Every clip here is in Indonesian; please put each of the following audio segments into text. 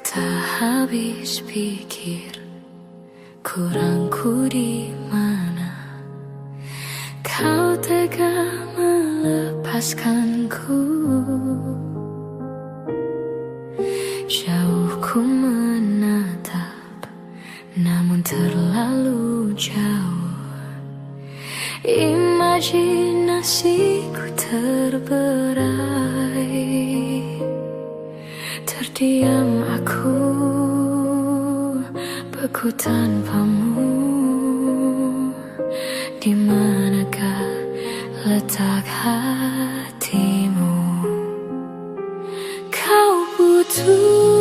Tak habis pikir kurangku di mana kau tega melepaskanku. Jauh ku menatap, namun terlalu jauh. Imajinasiku terberai. Terdiam aku, beku tanpamu. Di manakah letak hatimu? Kau putuskan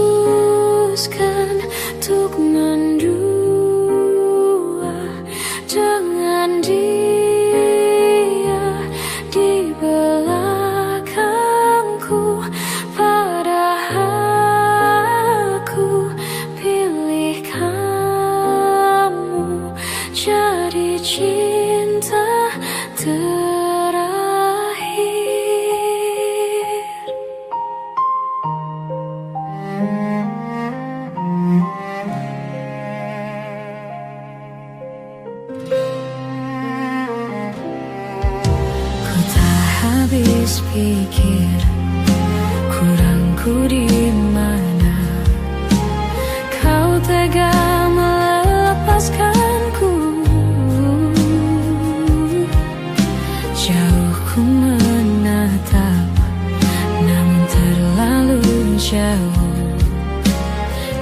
untuk mendua dengan dia di belakangku. Padahal aku pilih kamu jadi cinta habis pikir kurangku di mana kau tega melepaskanku. Jauh ku menatap, namun terlalu jauh.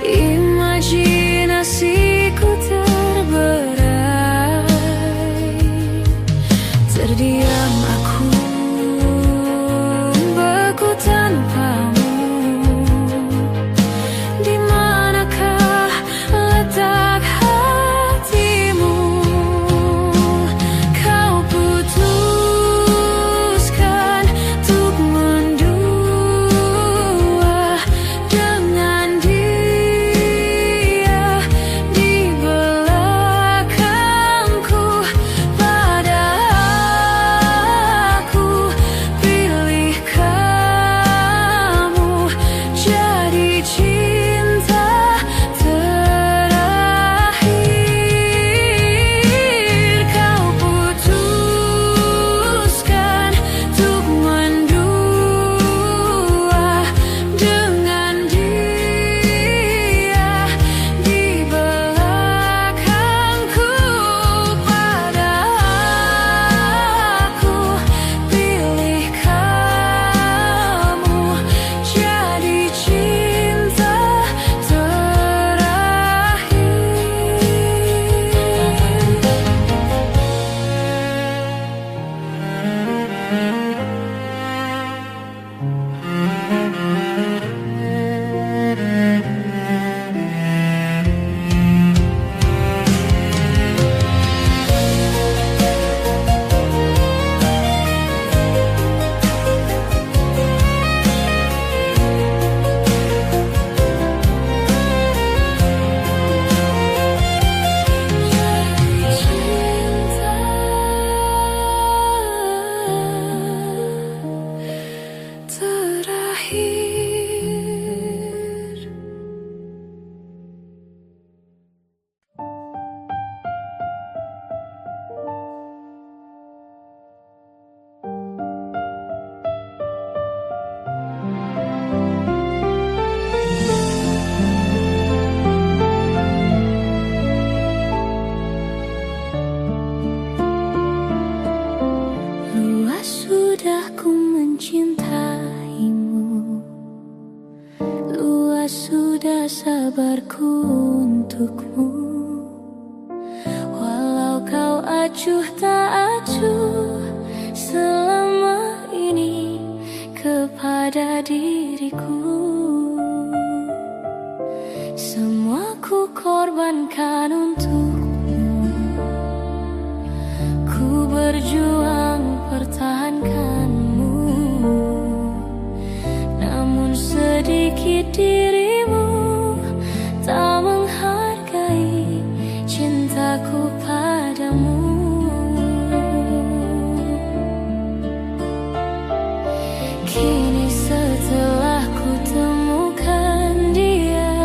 Imajinasiku terberai. Terdiam aku, tanpamu. Di manakah letak hatimu? Kau putuskan untuk mendua dengan dia di belakangku. Padahal aku pilih jadi cinta terakhir. Kau putuskan untuk mendua dengan dia di belakangku. Padahal aku pilih kamu jadi cinta sudah ku mencintaimu, luas sudah sabarku untukmu. Walau kau acuh tak acuh selama ini kepada diriku, semua ku korbankan untukmu. Ku berjuang pertahankanmu, namun sedikit dirimu tak menghargai cintaku padamu. Kini setelah ku temukan dia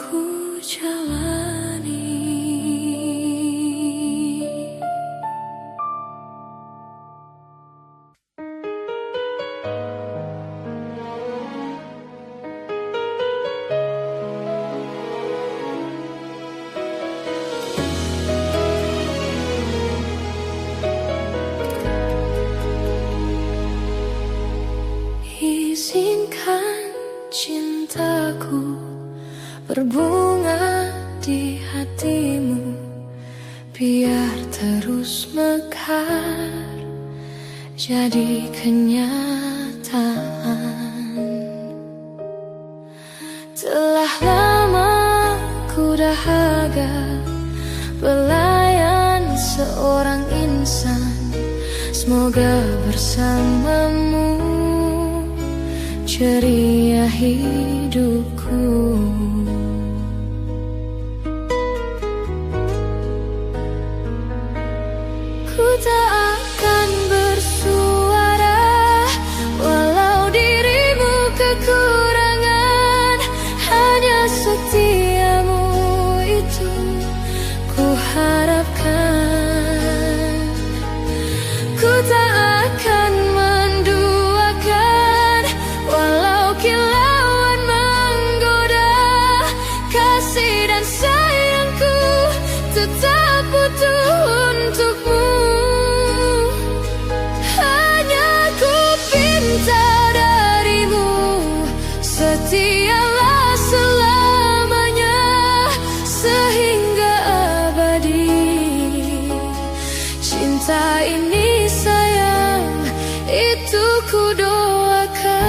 ku jalani. Izinkan cintaku berbunga di hatimu, biar terus mekar jadi kenyataan. Telah lama ku dahaga pelayan seorang insan, semoga bersamamu ceria hidupku. Ku tak akan bersuara walau dirimu kekurangan, hanya setiamu itu ku harapkan. Ku tak akan menduakan walau kilauan menggoda, kasih dan sayangku tetap butuh untukmu. Hanya ku pinta darimu, setialah selamanya sehingga abadi. Cinta ini sayang, itu ku doakan.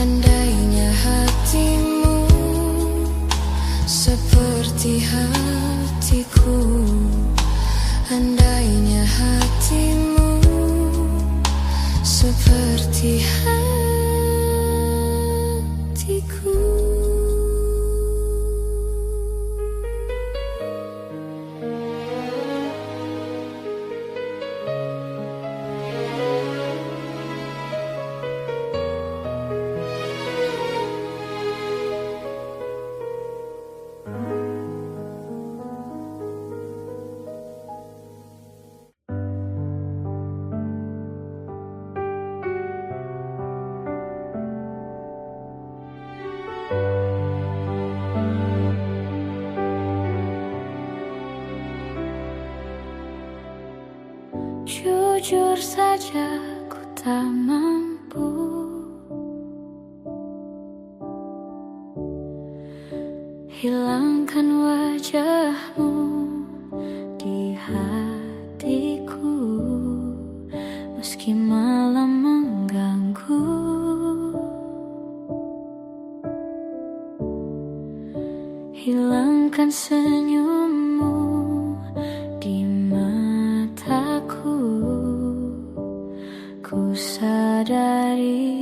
Andainya hatimu seperti hatiku, andainya hatimu seperti hatiku. Jujur saja ku tak mampu hilangkan wajahmu di hatiku, meski malam mengganggu. hilangkan senyummu di mataku. Ku sadari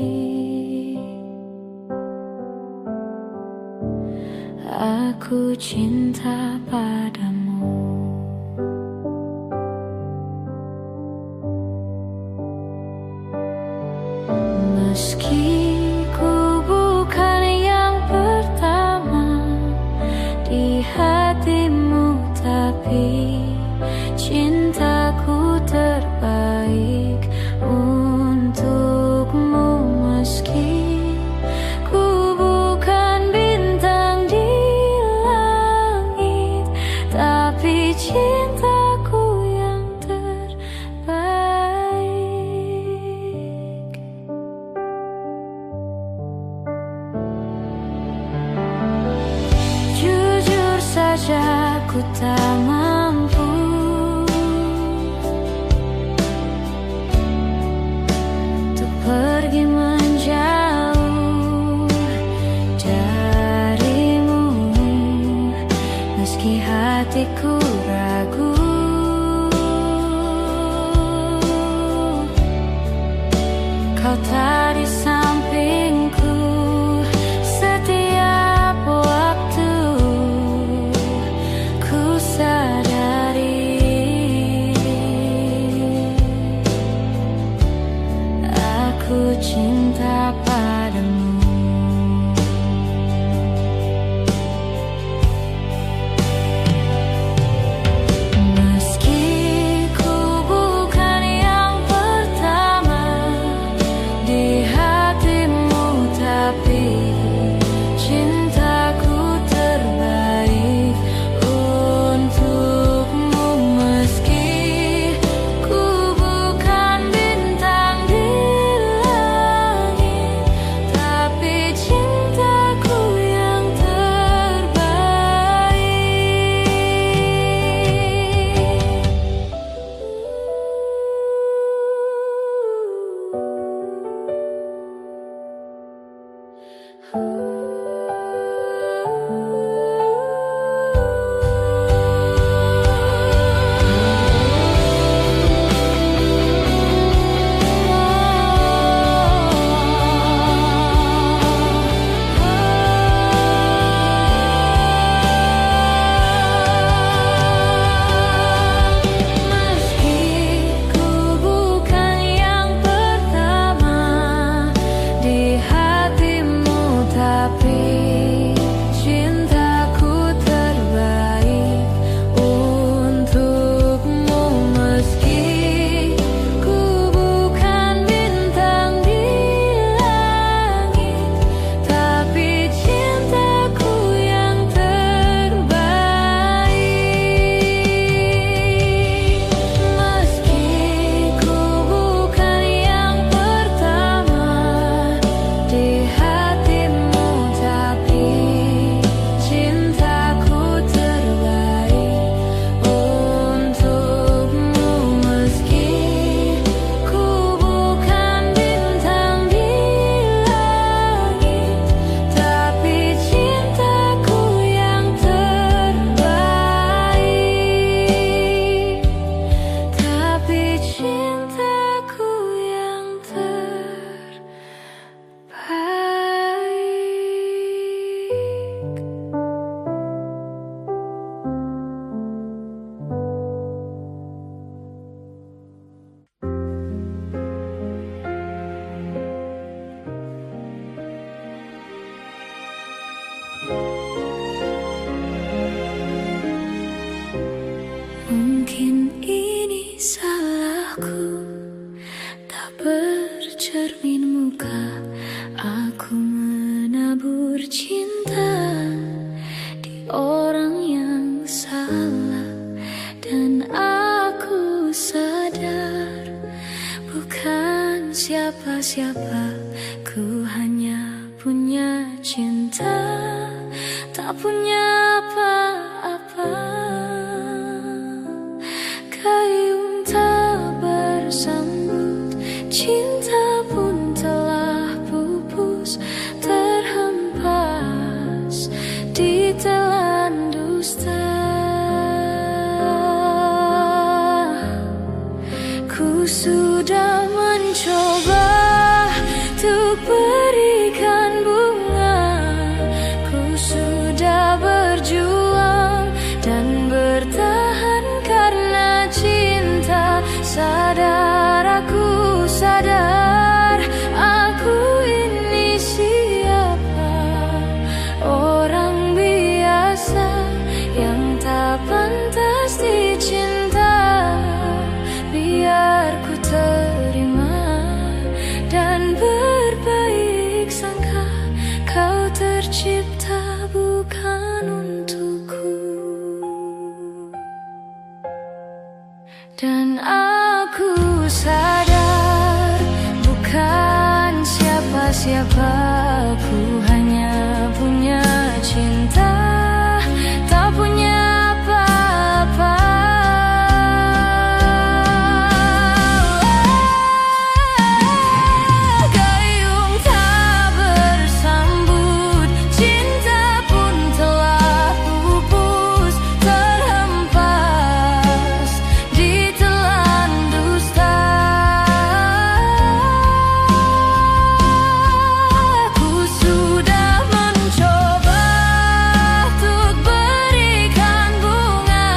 aku cinta padamu. Meski ku bukan yang pertama di hatimu, tapi cintaku terbaik untukmu. Meski ku bukan bintang di langit, tapi cintaku yang terbaik. Jujur saja ku tak mampu untuk pergi menjauh darimu. Meski hatiku ragu, kau tak di sampingku setiap waktu. Ku sadari aku cinta padamu. Meski ku bukan yang pertama di hatimu, tapi cintaku terbaik untukmu. Meski ku bukan bintang di langit, tapi cintaku yang terbaik. Meski ku bukan yang pertama di hatimu, tapi cintaku terbaik untukmu. Meski ku bukan bintang di langit, tapi cintaku yang terbaik. Meski ku bukan yang pertama di hatimu, tapi cintaku terbaik untukmu. Meski ku bukan bintang di langit, tapi cintaku yang terbaik. Tapi cintaku yang terbaik. Mungkin ini salahku, tak bercermin muka. Aku menabur cinta di orang yang salah, dan aku sadar bukan siapa-siapa. Ku hanya punya cinta, tak punya apa-apa. Gayung tak bersambut, cinta pun telah pupus, terhempas di telan Dan aku sadar bukan siapa-siapa, aku hanya punya cinta, tak punya apa-apa. Gayung tak bersambut, cinta pun telah pupus, terhempas ditelan dusta. Ku sudah mencoba untuk berikan bunga,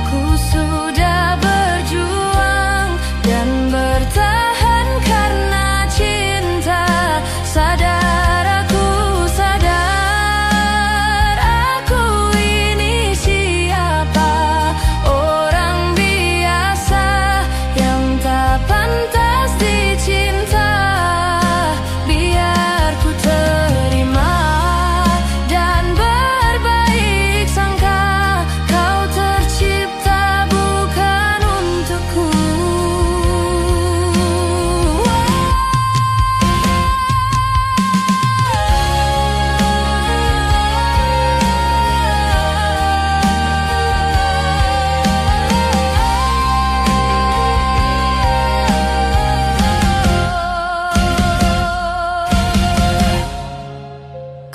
ku sudah berjuang dan bertahan karena cinta. Sadar aku, sadar aku ini siapa, orang biasa yang tak pantas dicinta. Biar ku terima dan berbaik sangka, kau tercipta bukan untukku.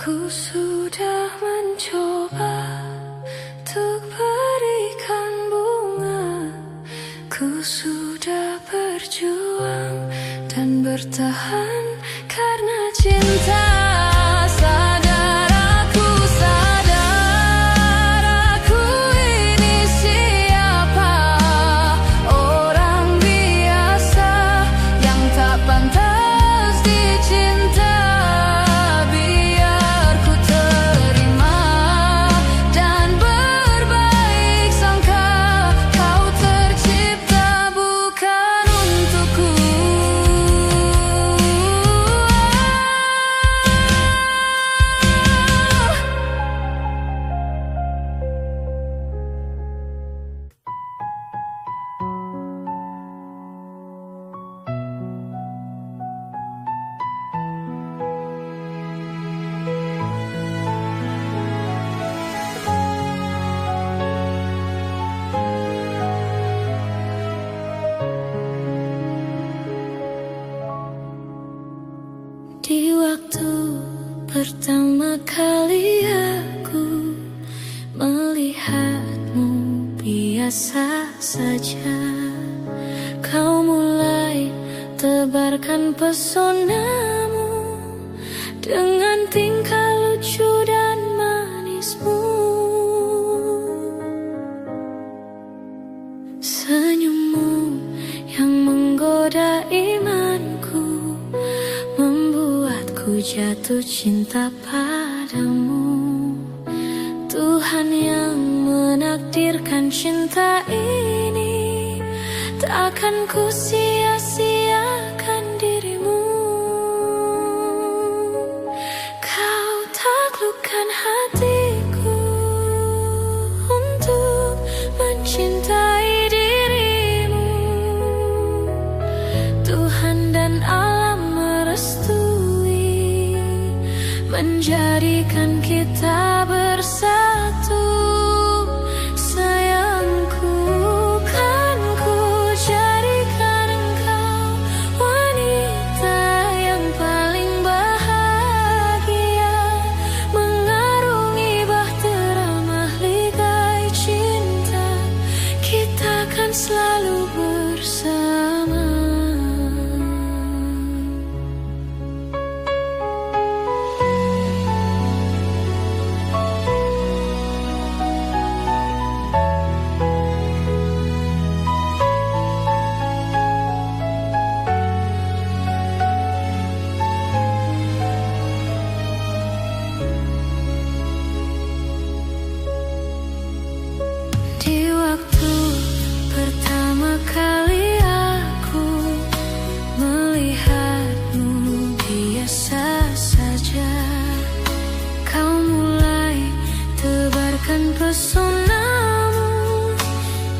Ku sudah mencoba untuk berikan bunga, ku sudah berjuang dan bertahan karena cinta. Sadar aku, sadar aku ini siapa, orang biasa yang tak pantas dicinta. Biar ku terima dan berbaik sangka, kau tercipta bukan untukku. Di waktu pertama kali aku melihatmu biasa saja, kau mulai tebarkan pesonamu dengan tingkah lucu dan manismu. Senyummu yang menggoda imanku membuatku jatuh cinta padamu. Tuhan yang menakdirkan cinta ini, tak akan ku sia-siakan dirimu. Kau taklukkan hatiku untuk mencintai dirimu. Tuhan dan alam merestui, menjadikan kita bersatu. Sayangku, kan ku jadikan engkau wanita yang paling bahagia, mengarungi bahtera mahligai cinta. Kita kan selalu bersama. Di waktu pertama kali aku melihatmu biasa saja, kau mulai tebarkan pesonamu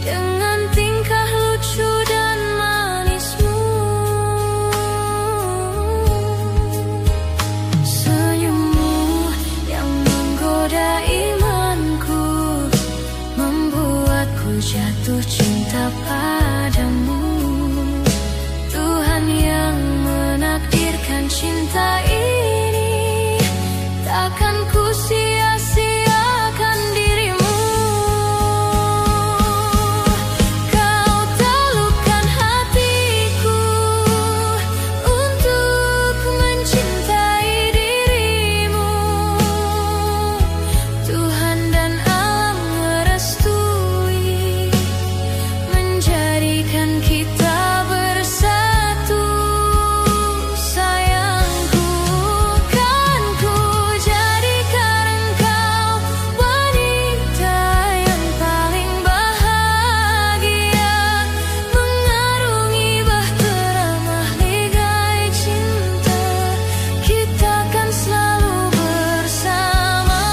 dengan tingkah jatuh cinta padamu. Tuhan yang menakdirkan cinta ini, takkan ku sia-siakan dirimu. Kau taklukkan hatiku untuk mencintai dirimu. Tuhan dan alam merestui, menjadikan kita bersatu. Sayangku, kan ku jadikan engkau wanita yang paling bahagia, mengarungi bahtera mahligai cinta. Kita kan selalu bersama.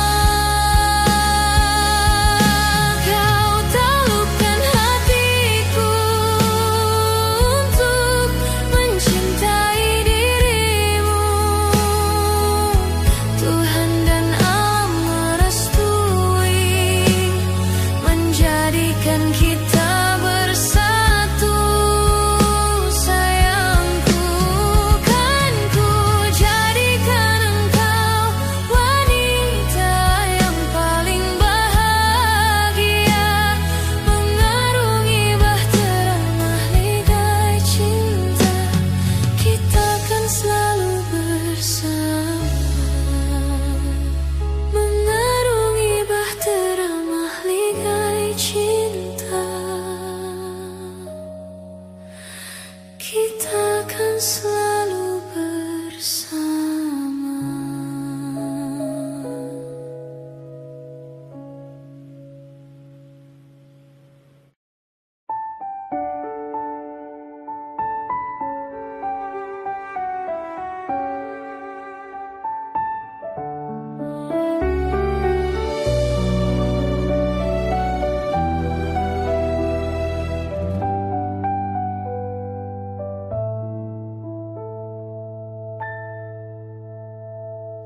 Kau taklukkan hatiku untuk mencintai dirimu. Tuhan dan alam merestui, menjadikan kita bersatu. Sayangku, kan ku jadikan engkau wanita yang paling bahagia, mengarungi bahtera mahligai cinta. Kita kan selalu bersama, mengarungi bahtera mahligai cinta. Kita kan selalu bersama.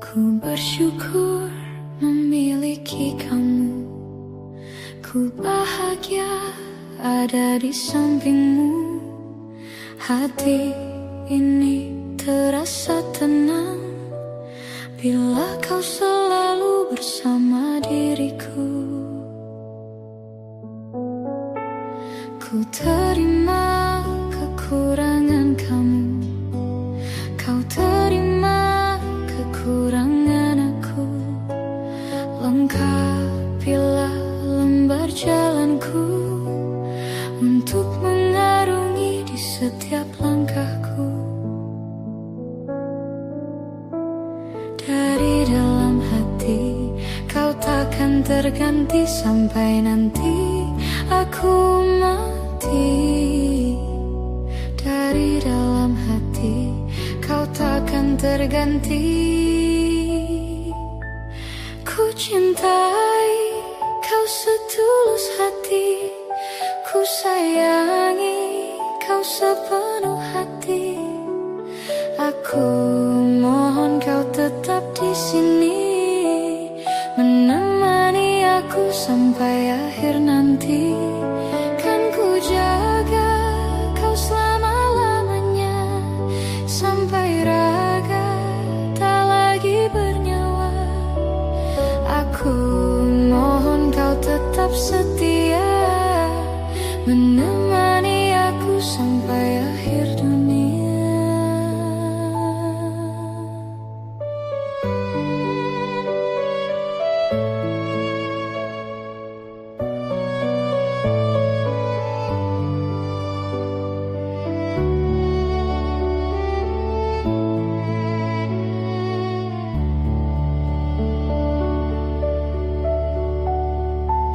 Ku bersyukur memiliki kamu. Ku bahagia ada di sampingmu. Hati ini terasa tenang bila kau selalu bersama diriku. Ku terima kekurangan kamu, kau terima kekurangan aku. Lengkapilah lembar jalanku untuk mengarungi di setiap langkahku. Dari dalam hati kau takkan terganti sampai nanti aku mati. Dari dalam hati kau takkan terganti. Ku cintai kau setulus hati, ku sayangi kau sepenuh hati. Aku mohon kau tetap di sini, menemani aku sampai akhir nanti. Kan ku jaga kau selama-lamanya, sampai raga tak lagi bernyawa. Aku mohon kau tetap setia, menemani aku sampai akhir dunia.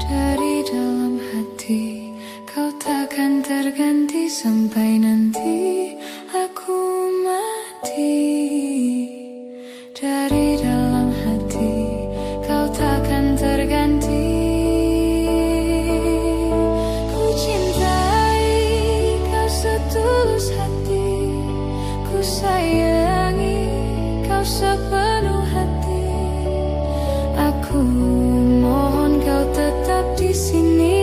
Dari dalam hati kau takkan terganti sampai nanti aku mati. Dari dalam hati kau takkan terganti. Ku cintai kau setulus hati, ku sayangi kau sepenuh hati. Aku mohon kau tetap di sini,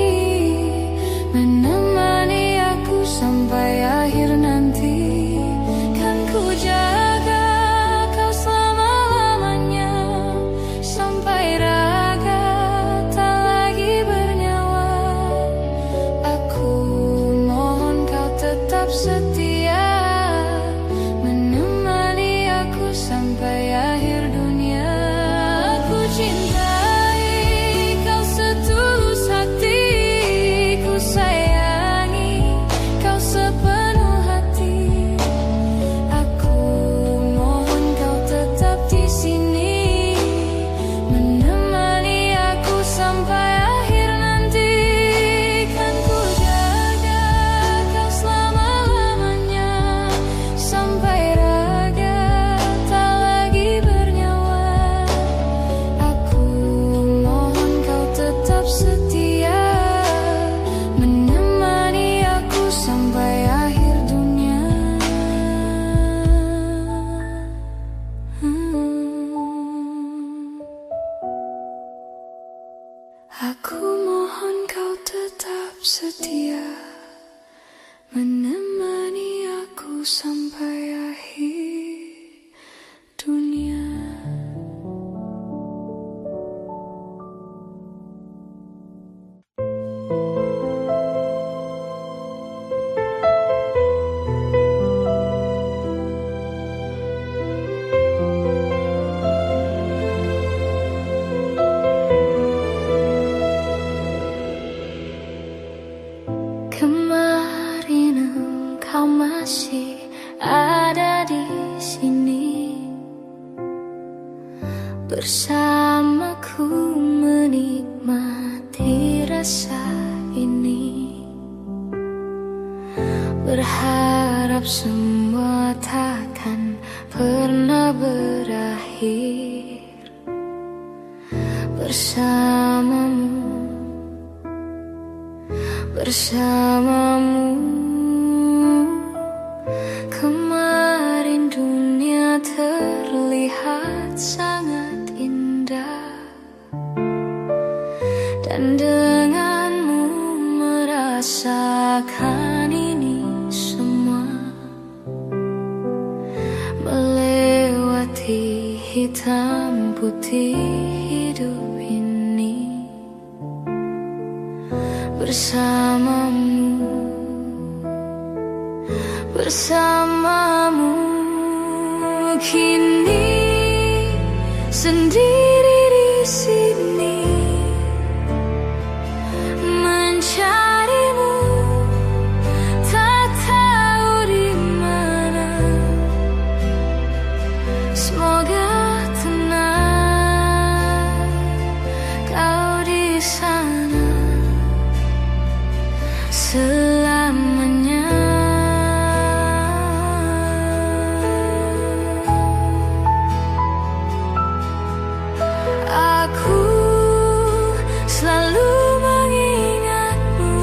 Aku mohon kau tetap setia, menemani aku sampai akhir dunia. Kemarin engkau masih ada di sini, bersamaku menikmati rasa ini. Berharap semua takkan pernah berakhir bersamamu. Kemarin dunia terlihat sangat indah, dan denganmu merasakan ini semua. Melewati hitam putih hidup ini bersamamu. Kini sendiri di sini, mencarimu tak tahu di mana. Semoga tenang kau di sana selamanya. Aku selalu mengingatmu,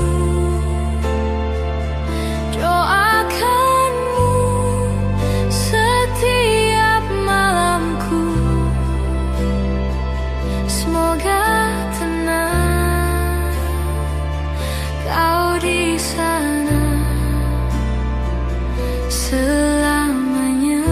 doakanmu setiap malamku. Semoga tenang kau di sana selamanya.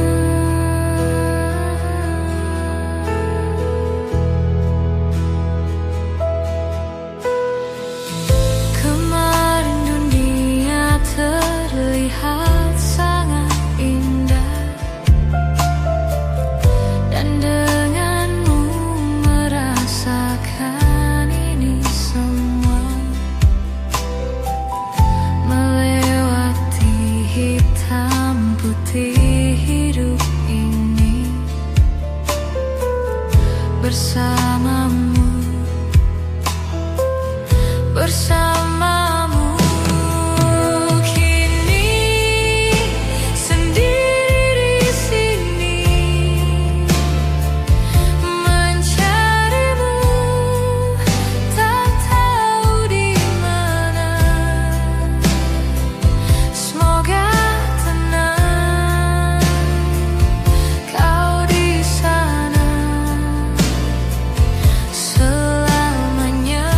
Kemarin dunia terlihat sangat indah, dan denganmu merasakan ini semua. Melewati hitam putih hidup ini bersamamu. Kini sendiri di sini, mencarimu tak tahu di mana. Semoga tenang kau di sana selamanya.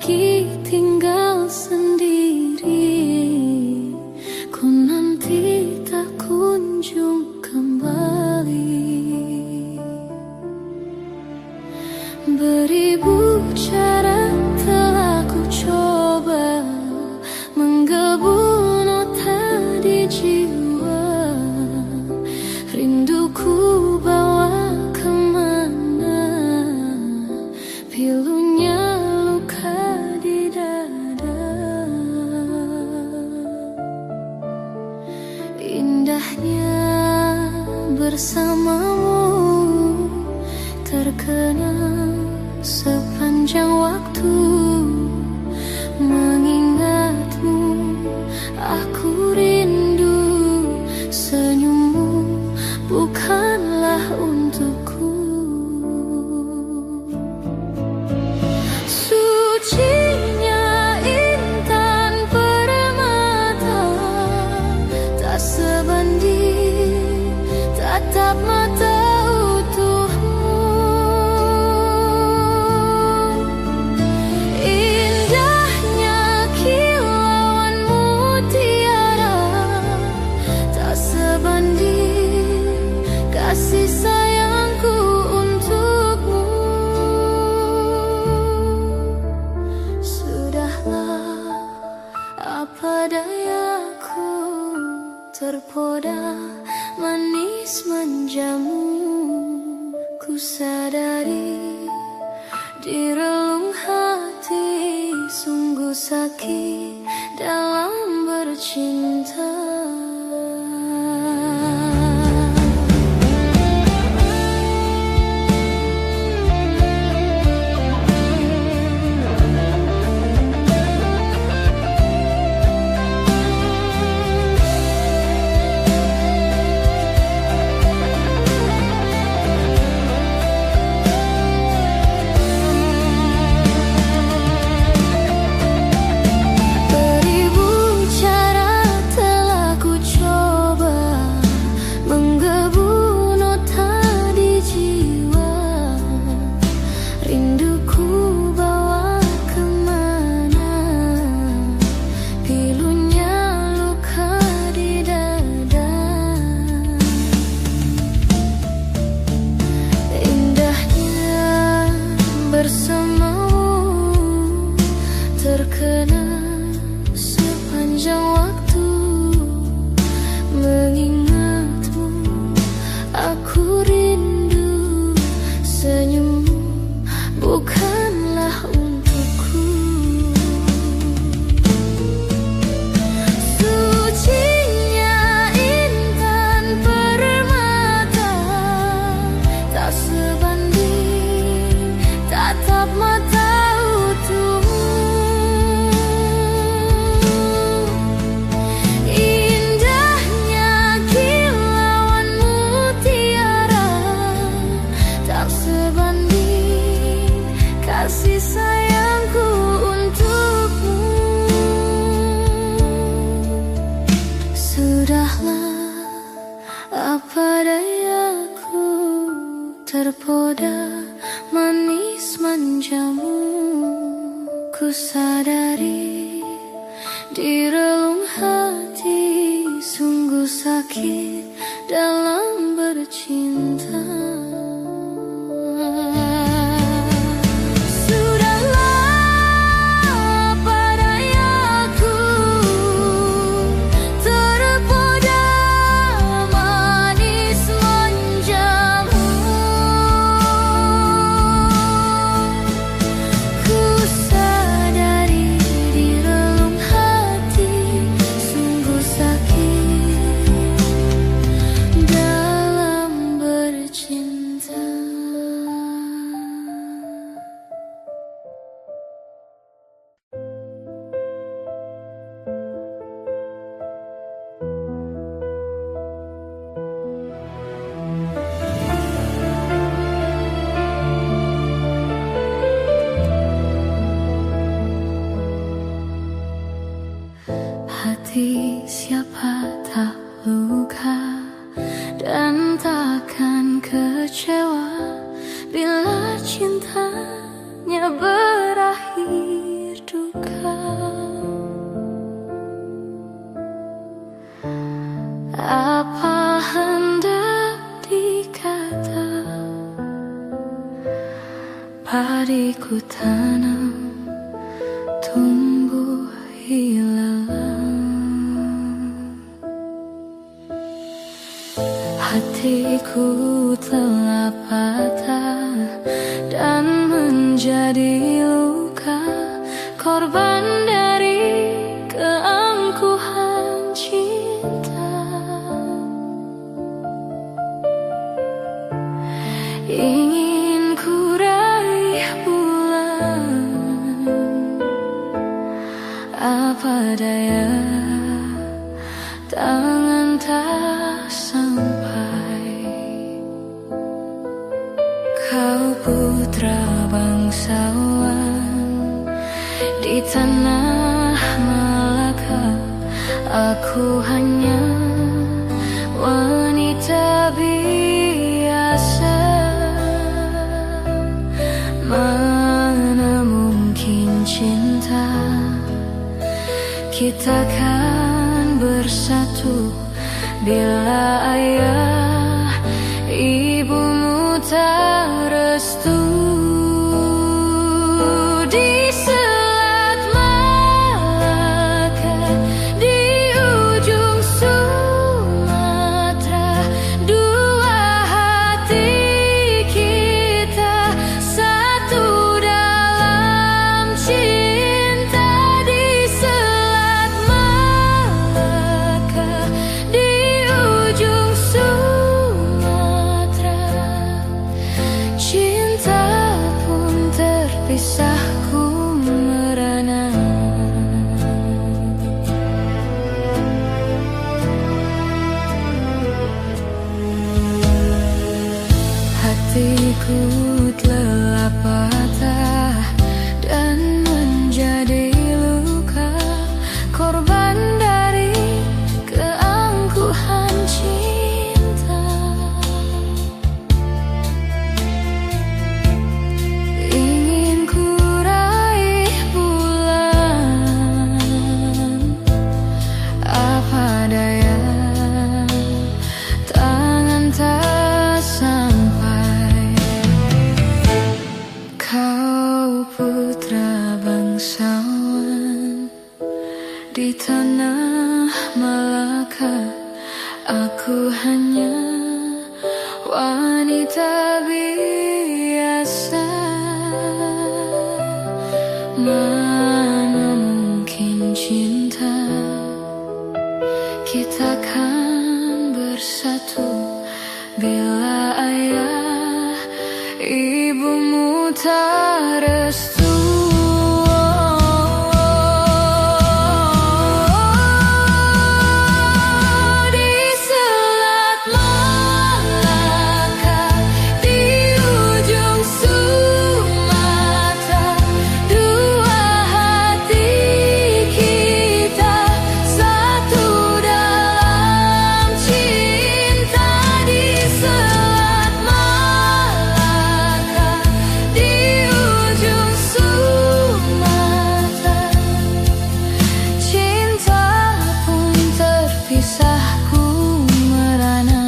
lagi tinggal sendiri, ku nanti tak kunjung kembali. Beribu cara telah ku coba menggebu nota di jiwa, rinduku bawa kemana, pilunya luka di dada. Indahnya bersamamu terkenang sepanjang waktu. Mengingatmu aku rindu, senyummu bukanlah untukku. Sucinya intan permata, tak sebanding tatap mata utuhmu. Indahnya kilauan mutiara, tak sebanding kasih sayangku untukmu. Sudahlah, apa dayaku, terpoda manis manjamu. Ku sadari di relung hati, sungguh sakit dalam bercinta. Beribu cara telah ku coba menggebu nota di jiwa, rinduku bawa kemana, pilunya luka di dada. Indahnya bersamamu terkenang sepanjang waktu. Mengingatmu aku rindu, senyummu bukanlah untukku. Sucinya intan permata, tak sebanding tatap mata utuhmu. Indahnya kilauan mutiara, tak sebanding kasih sayangku untukmu. Sudahlah, apa dayaku, terpoda manis manjamu. Ku sadari di relung hati, sungguh sakit dalam bercinta. Sudahlah, padayaku terpoda manis manjamu. Ku sadari di relung hati, sungguh sakit dalam bercinta. Hati siapa tak luka dan takkan kecewa bila cintanya berakhir padiku tanam, tumbuh ilalang. Hatiku telah patah dan menjadi luka, korban dari keangkuhan cinta. Ingin ku raih bulan, apa daya tangan tak sampai. Kau putra bangsawan di tanah Malaka, aku hanya wanita biasa. Mana mungkin cinta kita kan bersatu bila ayah ibumu tak restu. Di Selat Malaka, di ujung Sumatera, dua hati kita satu dalam cinta. Di Selat Malaka, di ujung Sumatera, cinta pun terpisahku merana. Hatiku telah patah dan menjadi luka, korban dari keangkuhan cinta. Ingin ku raih bulan, apa daya tangan tak sampai. Kau putra bangsawan di tanah Malaka, aku hanya wanita biasa. Mana mungkin cinta kita kan bersatu bila ayah ibumu tak restu. Di Selat Malaka, di ujung Sumatera, dua hati kita satu dalam cinta. Di Selat Malaka, di ujung Sumatera, cinta pun terpisahku merana.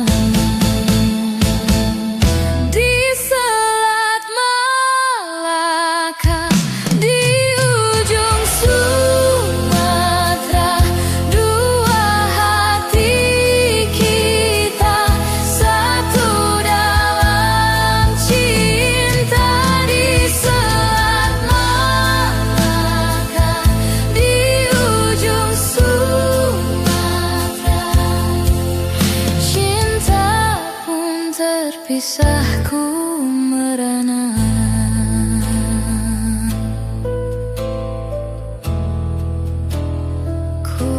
Di Selat Malaka, di ujung Sumatera, dua hati kita satu dalam cinta. Di Selat Malaka, di ujung Sumatera, cinta pun terpisahku merana. Ku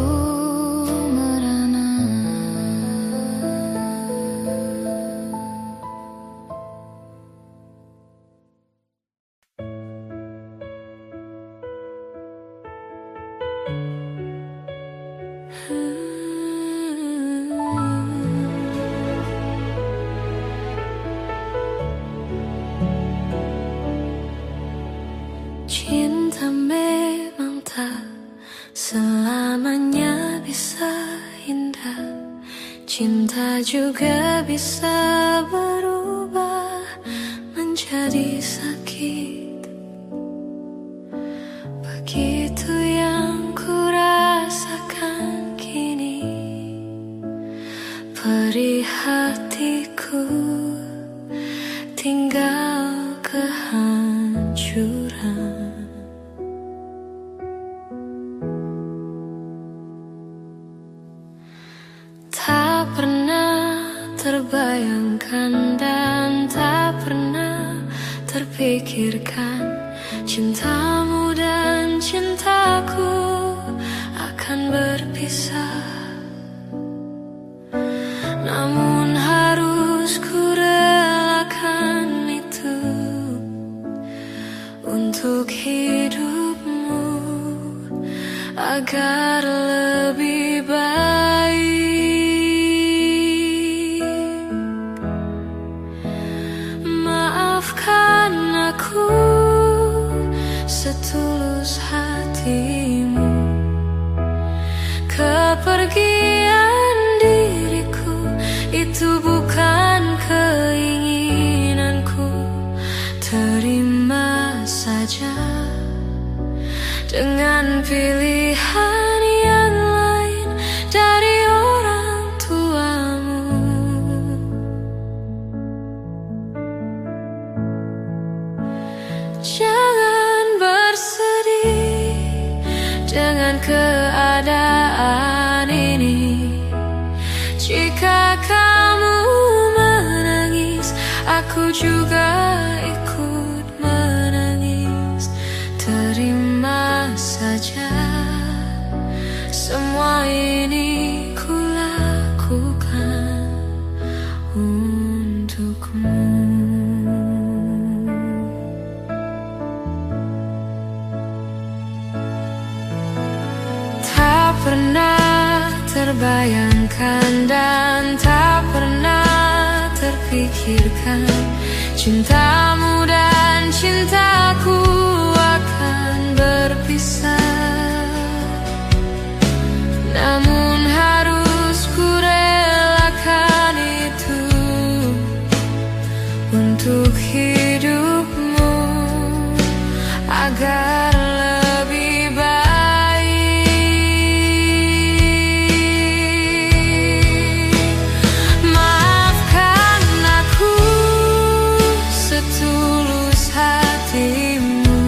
merana. Cinta memang tak selamanya bisa indah. Cinta juga bisa berubah menjadi sakit. sedikit. Begitu yang ku rasakan kini, perih hatiku tinggal kehancuran. Tak pernah terbayangkan dan tak pernah terpikirkan cintamu dan cintaku akan berpisah. Namun harus ku relakan itu untuk hidupmu agar lebih baik. Maafkan aku setulus hatimu, kepergian diriku itu bukan keinginanku. Terima saja dengan pilihan yang lain dari orang tuamu. Jangan bersedih dengan keadaan ini. Jika kamu menangis, aku juga ikut menangis. Terima saja semua ini ku lakukan untukmu. Tak pernah terbayangkan dan tak pernah terpikirkan cintamu dan cintaku akan berpisah. Namun harus ku relakan itu untuk hidupmu agar lebih baik. Maafkan aku setulus hatimu,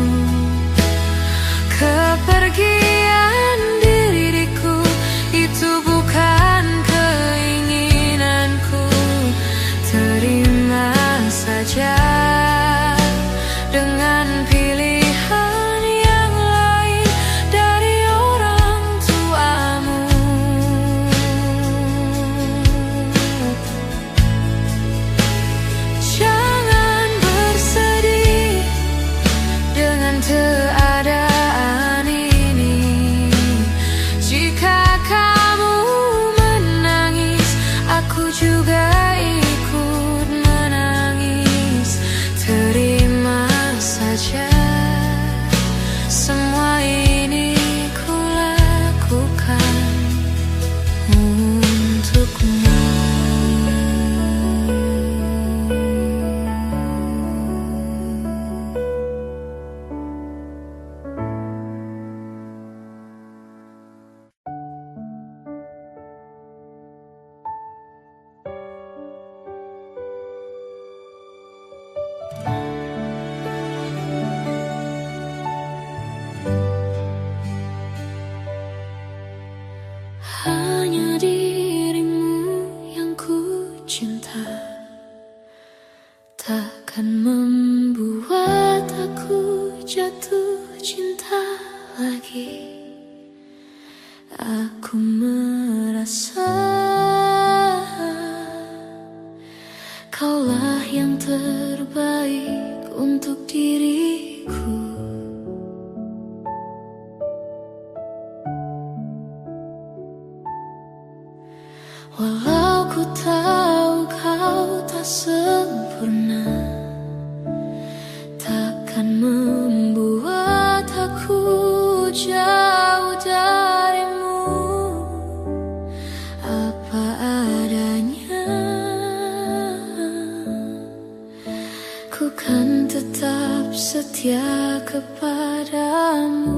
kepergian diriku itu bukan keinginanku. Terima saja dengan pilihan yang lain dari orang tuamu. Jangan bersedih dengan keadaan ini. Jika kamu menangis, aku juga ikut menangis. Terima saja semua ini ku lakukan untukmu. Hanya dirimu yang ku cinta, takkan membuat aku jatuh cinta lagi. Aku merasa kaulah yang terbaik untuk diriku. Walau ku tahu kau tak sempurna, takkan membuat aku jatuh tetap setia kepadamu.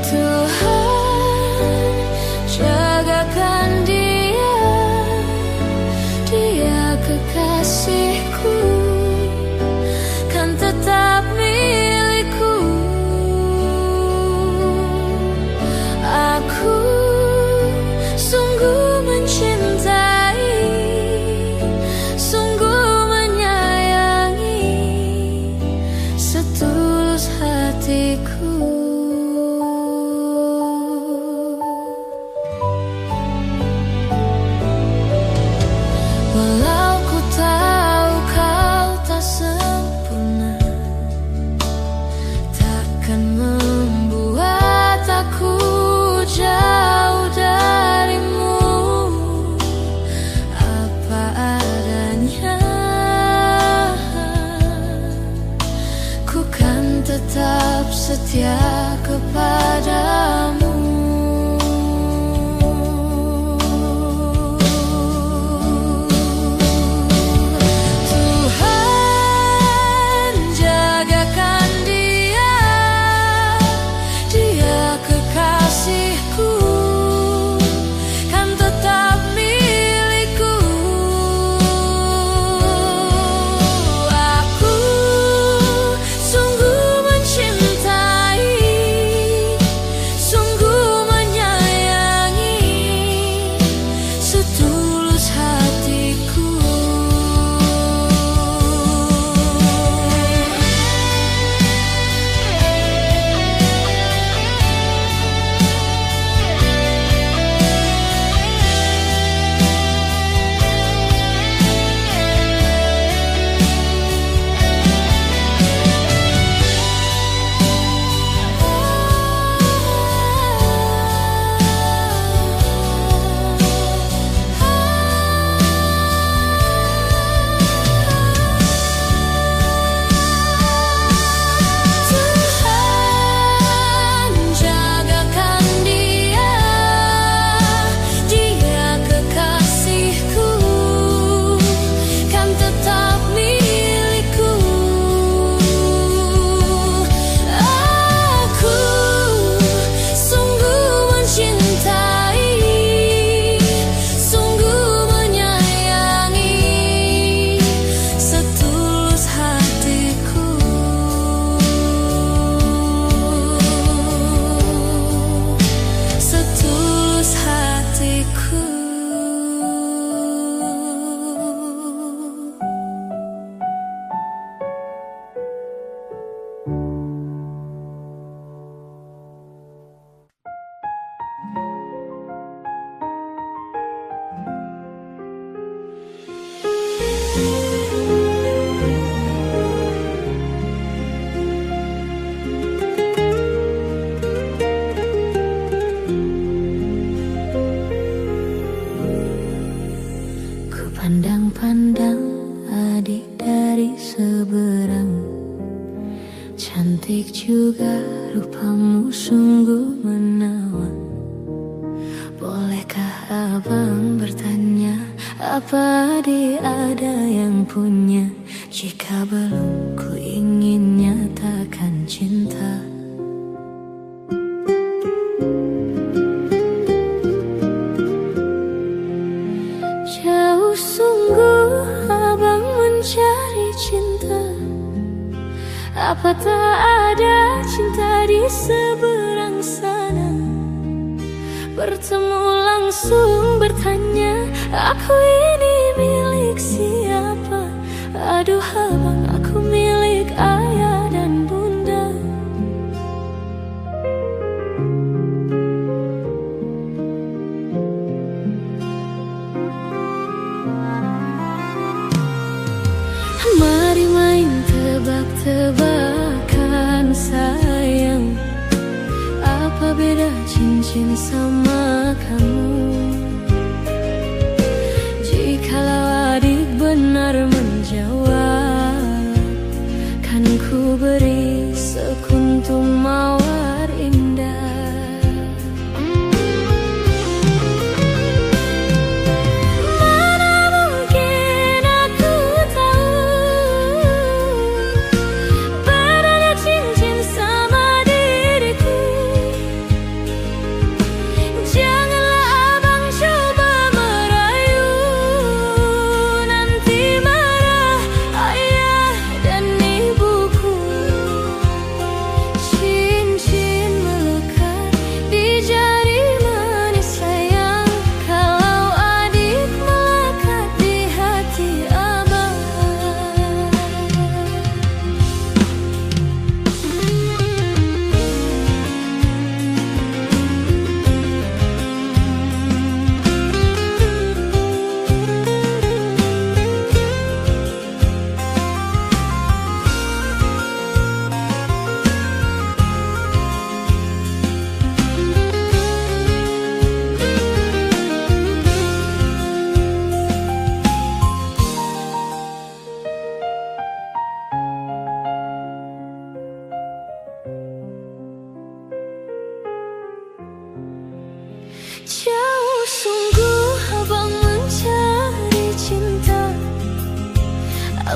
Tuhan, jagakan dia, dia kekasihku, kan tetap milikku. Aku sungguh mencintai, sungguh menyayangi, setulus hatiku. Walau ku tahu kau tak sempurna, takkan membuat aku jauh darimu. Apa adanya, ku kan tetap setia kepadamu. Tuhan, jagakan dia, dia kekasihku, kan tetap milikku. Aku sungguh mencintai, sungguh menyayangi, setulus hatiku. Tuhan, jagakan dia, dia kekasihku, kan tetap milikku. Aku sungguh mencintai, sungguh menyayangi, setulus hatiku. Setulus hatiku. Ku pandang-pandang adik dari seberang, cantik juga rupamu sungguh menawan. Bolehkah abang bertanya, apa adik ada yang punya? Jika belum, ku ingin nyatakan cinta. Jauh sungguh abang mencari cinta, apa tak ada cinta di seberang sana? Bertemu langsung bertanya, aku ini milik siapa? Aduh abang, aku milik ayah dan bunda. Mari main tebak-tebakan sayang, apa beda cincin sama kamu? Jikalau adik benar menjawab, kan ku beri sekuntum mawar indah.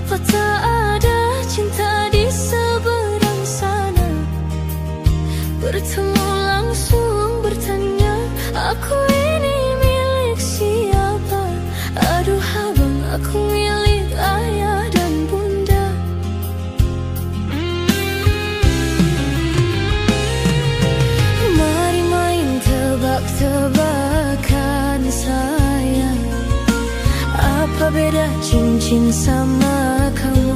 Apa tak ada cinta di seberang sana? Bertemu langsung bertanya, aku ini milik siapa? Aduh abang, aku milik ayah dan bunda. Mari main tebak-tebakan sayang, apa beda cincin sama kamu?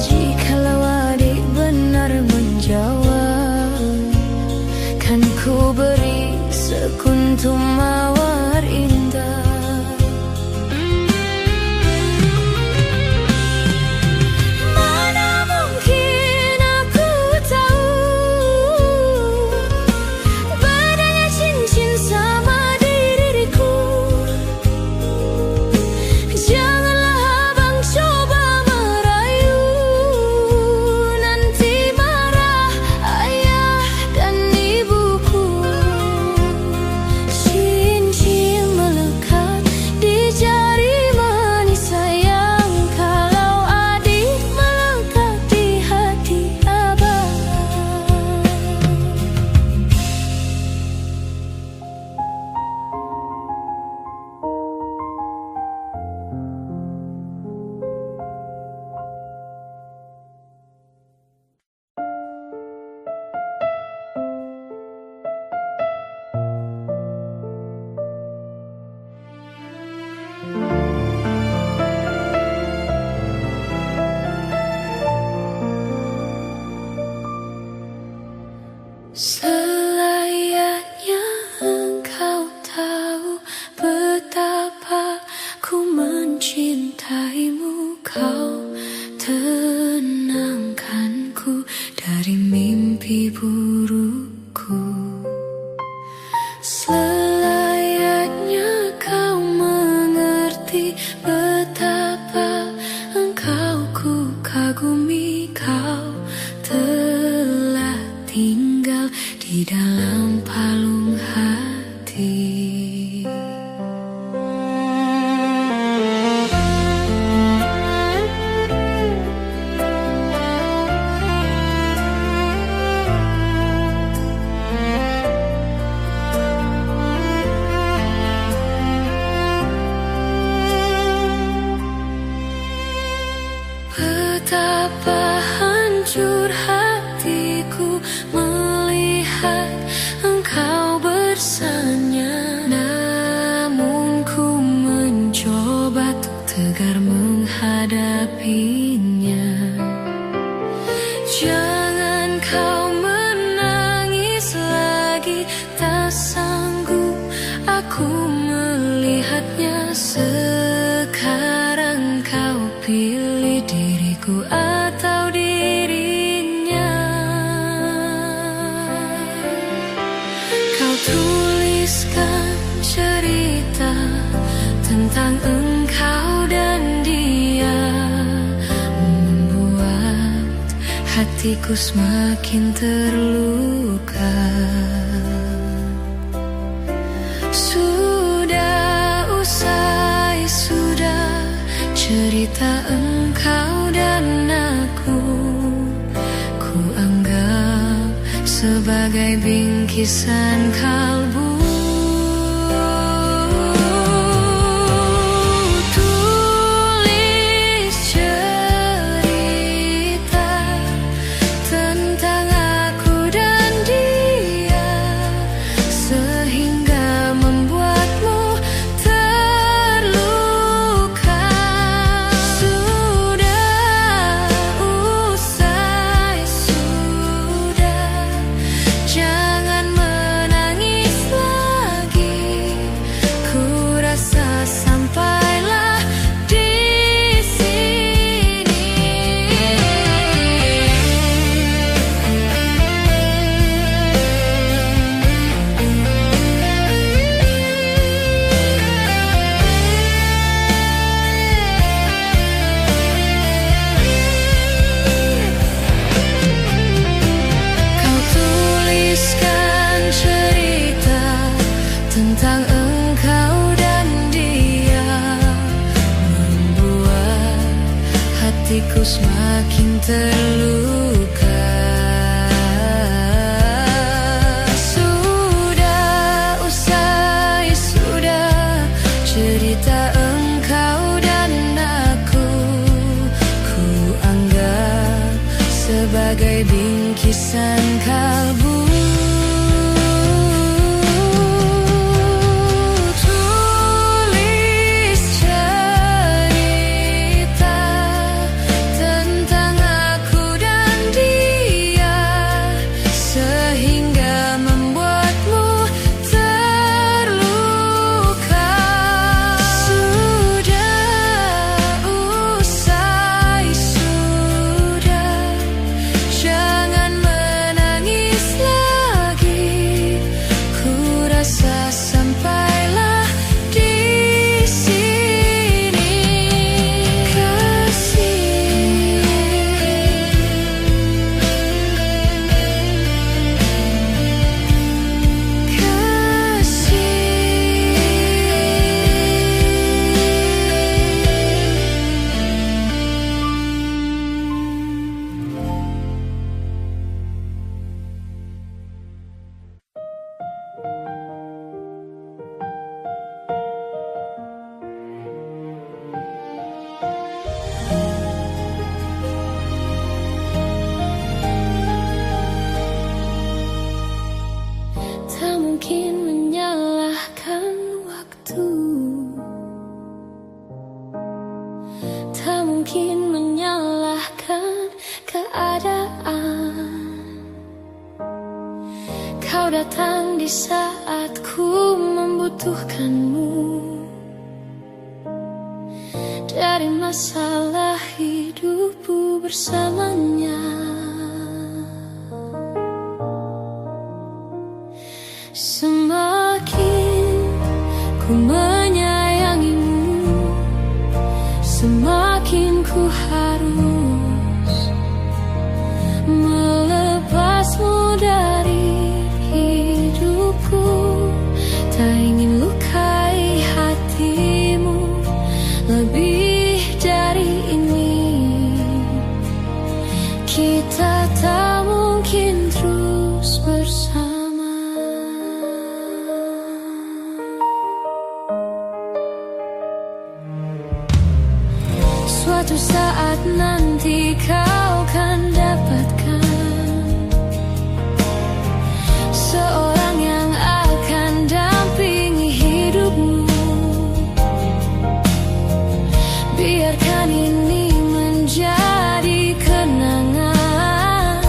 Jikalau adik benar menjawab, kan ku beri sekuntum mawar indah. Mana mungkin aku tahu bedanya cincin sama diriku. Janganlah abang coba merayu, nanti marah ayah dan ibuku. Cincin melekat di jari manis sayang, kalau adik melekat di hati abang. Selayaknya engkau tahu betapa ku mencintaimu. Kau tenangkanku dari mimpi burukku. Selayaknya kau mengerti betapa engkau ku kagumi. Kau telah tinggal di dalam palung hati. Betapa hancur hatiku melihat engkau bersanya. Namun ku mencoba untuk tegar menghadapinya. Jangan kau menangis lagi, tak sanggup aku melihatnya. Sekarang kau pilih diriku atau dirinya. Kau tuliskan cerita tentang engkau dan dia, membuat hatiku semakin terluka. Sudah usai, sudah cerita engkau dan aku, ku anggap sebagai bingkisan kalbu. Tulis cerita tentang aku dan dia, sehingga membuatmu terluka. Sudah usai, sudah, jangan menangis lagi. Ku rasa sampailah di sini. Kau tuliskan cerita tentang engkau dan dia, membuat terluka. Sudah usai, sudah cerita engkau dan aku. Ku anggap sebagai bingkisan kalbu. Datang di saat ku membutuhkanmu. Dari masalah hidupku bersamanya, semakin ku menyayangimu, semakin ku harus melepasmu dari hidupku. Tak ingin lukai hatimu lebih dari ini. Kita tak mungkin terus bersama. Suatu saat nanti kau akan dapatkan seorang yang akan dampingi hidupmu. Biarkan ini menjadi kenangan,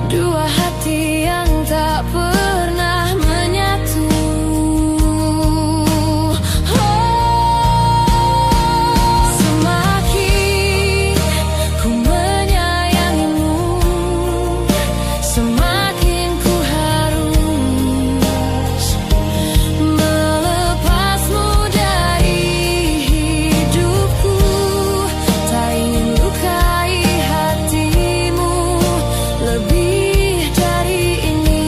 dua hati yang tak pernah menyatu. Semakin ku menyayangimu, semakin ku harus melepasmu dari hidupku. Tak ingin lukai hatimu lebih dari ini.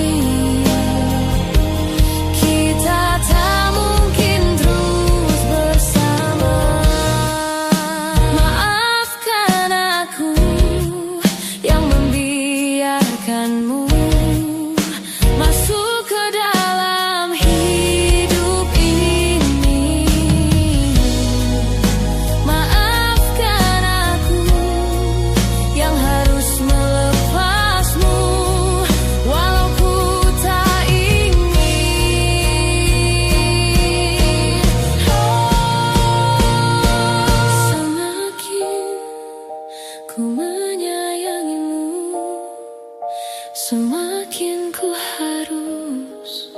Kita tak mungkin terus bersama. Maafkan aku yang membiarkanmu masuk ke dalam hidup ini. Maafkan aku yang harus melepasmu walau ku tak ingin. Semakin ku menyayangimu, semakin ku harus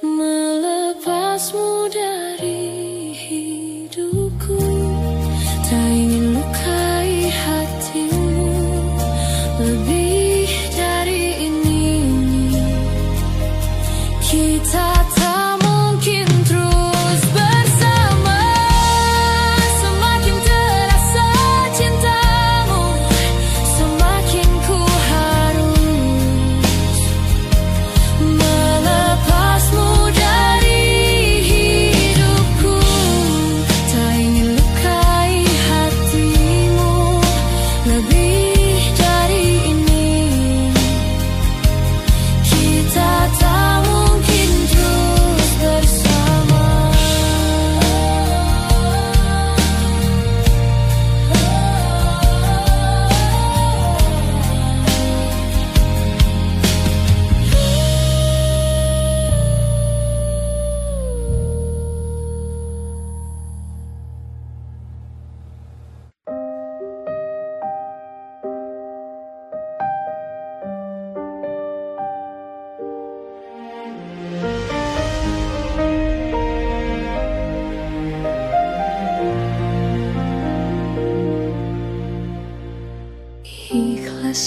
melepasmu dari hidupku. Tak ingin lukai hatimu lebih dari ini. Kita tak mungkin terus bersama. Semakin terasa cintamu, semakin ku harus melepasmu dari hidupku. Tak ingin lukai hatimu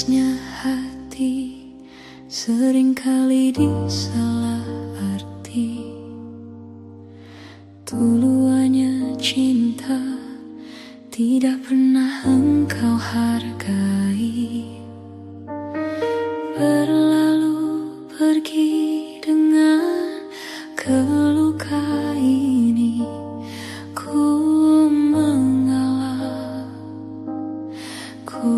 Kerasnya hati seringkali disalah arti. Tuluannya cinta tidak pernah engkau hargai. Berlalu pergi dengan keluka ini. Ku mengalah, ku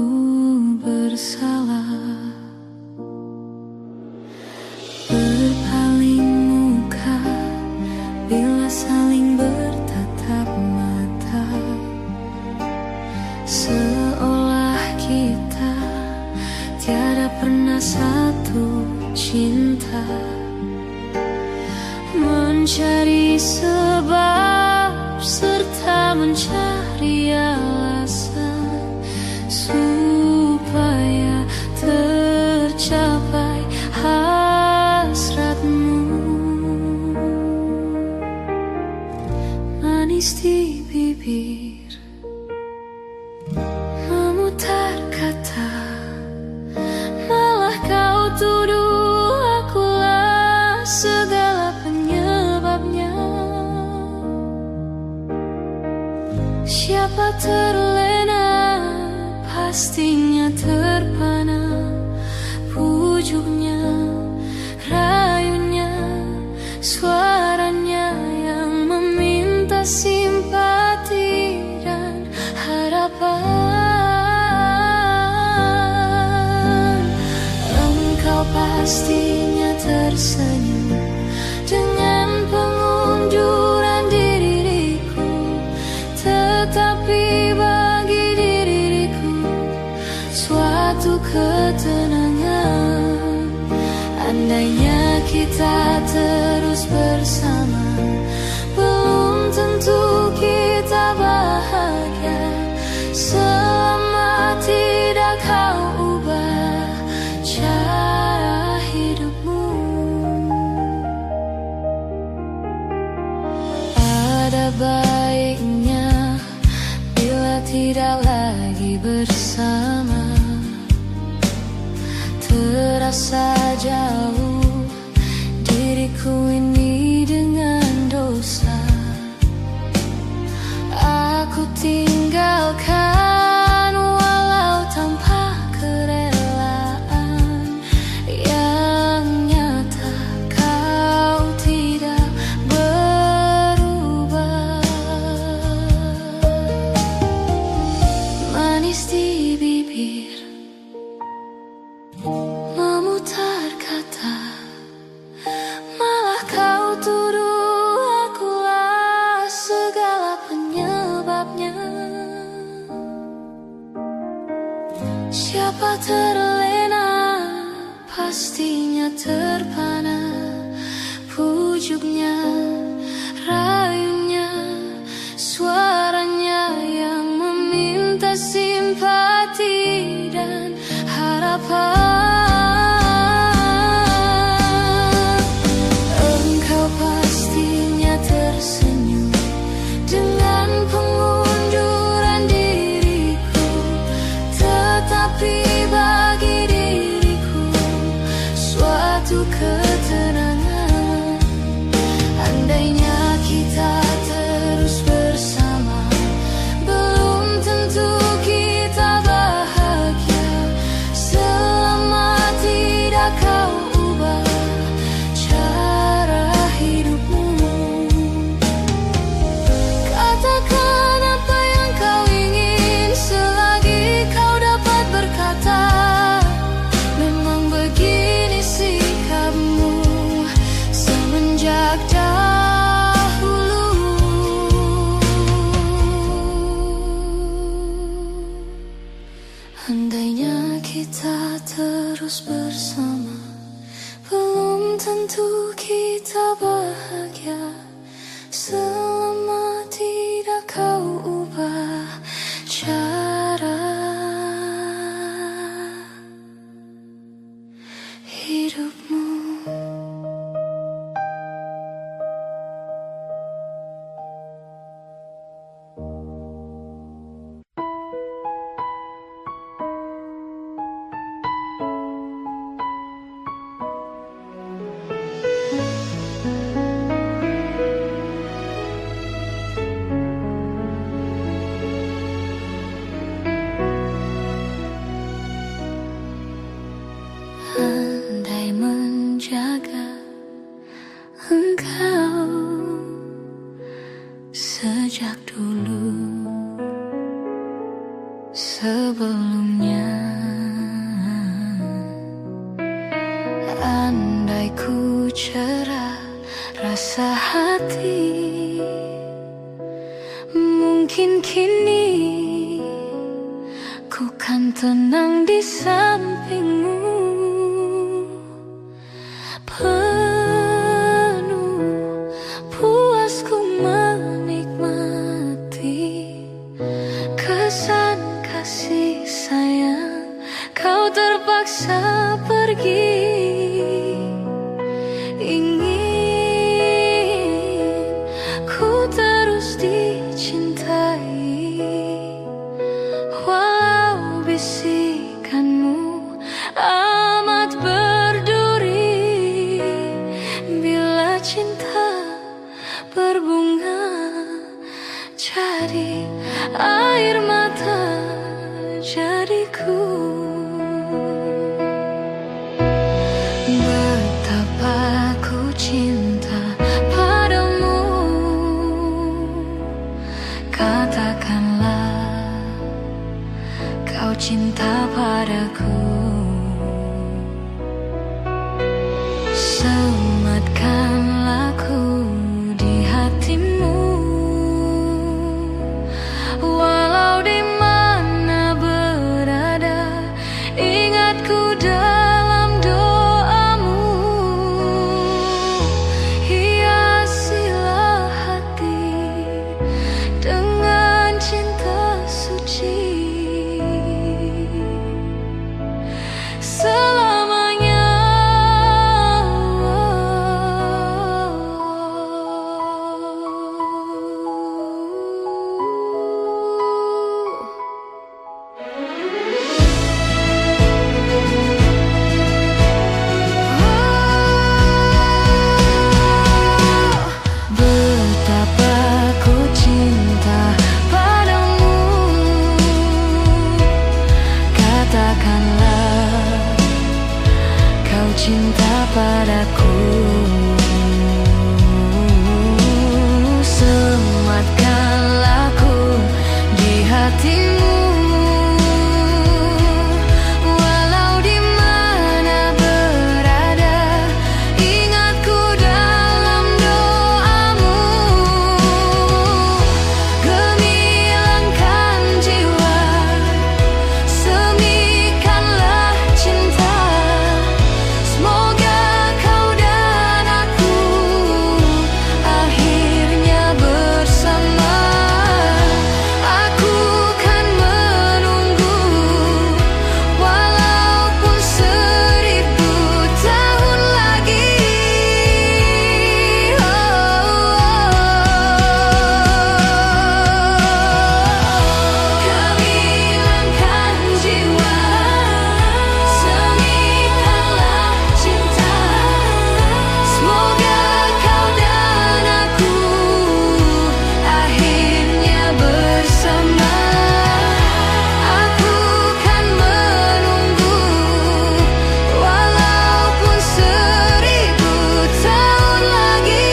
bersalah. Berpaling muka bila saling bertatap mata, seolah kita tiada pernah satu cinta. Mencari sebab serta mencari alasan supaya tercapai hasratmu. Manis di bibir, memutar kata, malah kau tuduh akulah segala penyebabnya. Siapa terlena, pastinya terpana. Pujuknya, rayunya, suaranya yang meminta simpati dan harapan. Engkau pastinya tersenyum dengan pengunduran diriku, tetapi bagi diriku suatu ketenangan. Andainya kita terus bersama, belum tentu kita bahagia. Selama tidak kau ubah cara hidupmu. Ada baiknya bila tidak lagi bersama. Terasa jauh diriku ini dengan dosa. Aku tinggalkan walau tanpa kerelaan. Yang nyata kau tidak berubah. Manis di bibir, memutar kata, malah kau tuduh akulah segala penyebabnya. Siapa terlena, pastinya terpana. Pujuknya, rayunya, suaranya yang meminta simpati dan harapan. Engkau pastinya tersenyum dengan pengunduran diriku, tetapi bagi diriku suatu ketenangan. Andainya kita terus bersama, belum tentu kita bahagia. Selama tidak kau ubah cara hidupmu. Katakan apa yang kau ingin selagi kau dapat berkata. Memang begini sikapmu semenjak dahulu. Andainya kita terus bersama, belum tentu kita bahagia. Selama tidak kau ubah cara hidupmu. engkau sejak dulu. Sebelumnya, andai ku cerah rasa hati, mungkin kini ku kan tenang di sampingmu. Penuh puas ku menikmati kesan kasih sayang, kau terpaksa pergi. Ingin ku terus dicintai, walau bisikanmu amat berduri. Bila cinta berbunga jadi air mata jadiku. Betapa ku cinta padamu, katakanlah kau cinta padaku. Sematkanlah ku di hatimu, walau di mana berada, ingat ku dalam doamu. Hiasilah hati dengan cinta suci selamanya. Betapa ku cinta padamu, katakanlah kau cinta padaku. Sematkanlah ku di hatimu, walau di mana berada, ingat ku dalam doamu. Gemilangkan jiwa, semikanlah cinta, semoga kau dan aku akhirnya bersama. Aku kan menunggu, walaupun 1000 tahun lagi. Gemilangkan jiwa, semikanlah cinta, semoga kau dan aku akhirnya bersama. Aku kan menunggu, walaupun 1000 tahun lagi.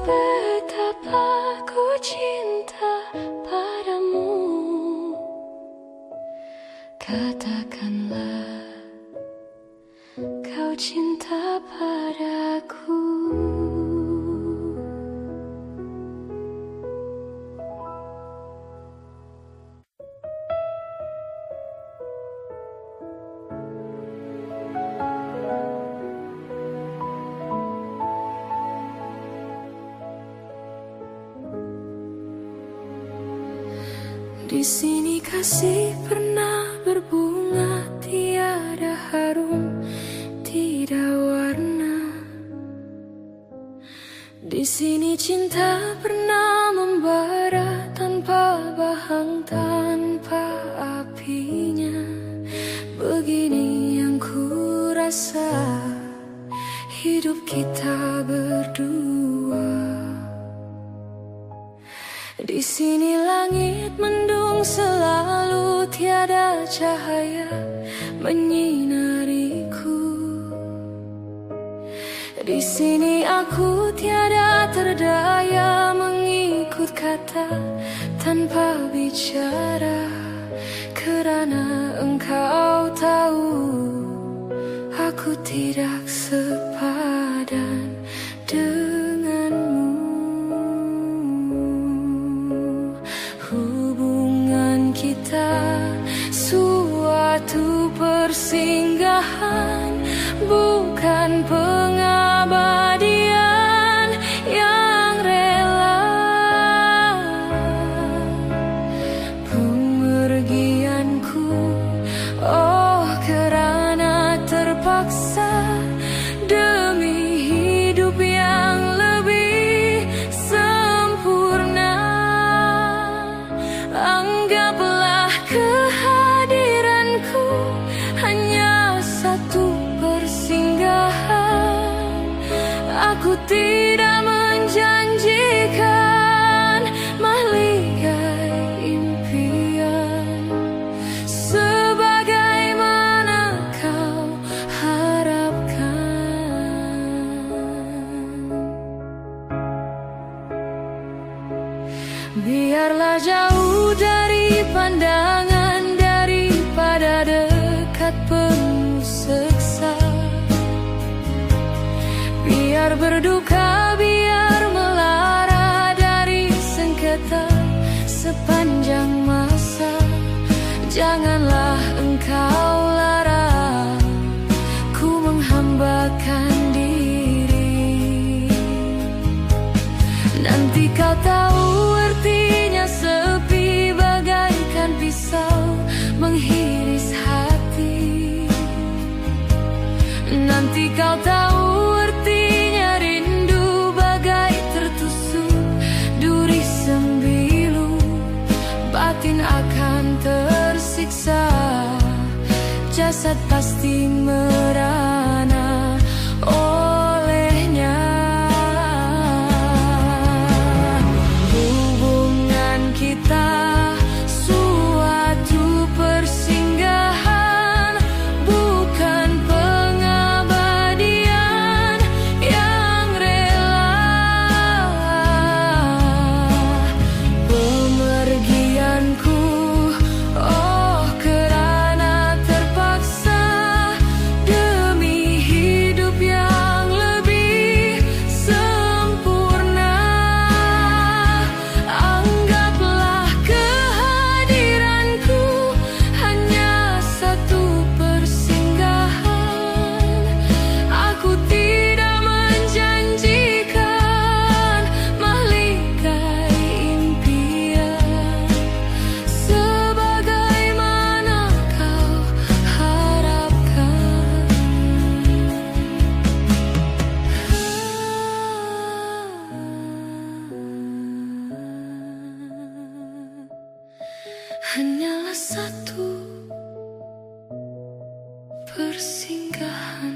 Betapa ku cinta padamu, katakanlah kau cinta padaku. Di sini kasih pernah berbunga, tiada harum, tidak warna. Di sini cinta pernah membara tanpa bahang, tanpa apinya. Begini yang ku rasa hidup kita berdua. Di sini langit mendung selalu, tiada cahaya menyinariku. Di sini aku tiada terdaya mengikut kata tanpa bicara, kerana engkau tahu aku tidak sepadan denganmu. Hubungan kita suatu persinggahan, bukan pengabadian yang rela. Pemergianku, oh kerana terpaksa demi hidup yang lebih sempurna. Anggaplah kehadiranku hanya satu persinggahan. Aku tidak menjanjikan mahligai impian sebagaimana kau harapkan. Biarlah jauh dari pandangan daripada dekat penuh seksa. Biar berduka, biar melara dari sengketa sepanjang masa. Janganlah engkau larang ku menghambakan diri. Nanti kau tahu artinya sepi bagaikan pisau menghiris hati. Nanti kau tahu artinya rindu bagai tertusuk duri sembilu. Batin akan tersiksa, jasad pasti merana olehnya. Hubungan kita suatu persinggahan, bukan pengabadian yang rela. Pemergianku, oh kerana terpaksa demi hidup yang lebih sempurna. Anggaplah kehadiranku hanya satu persinggahan. Aku tidak menjanjikan mahligai impian sebagaimana kau harapkan. Hanyalah satu persinggahan.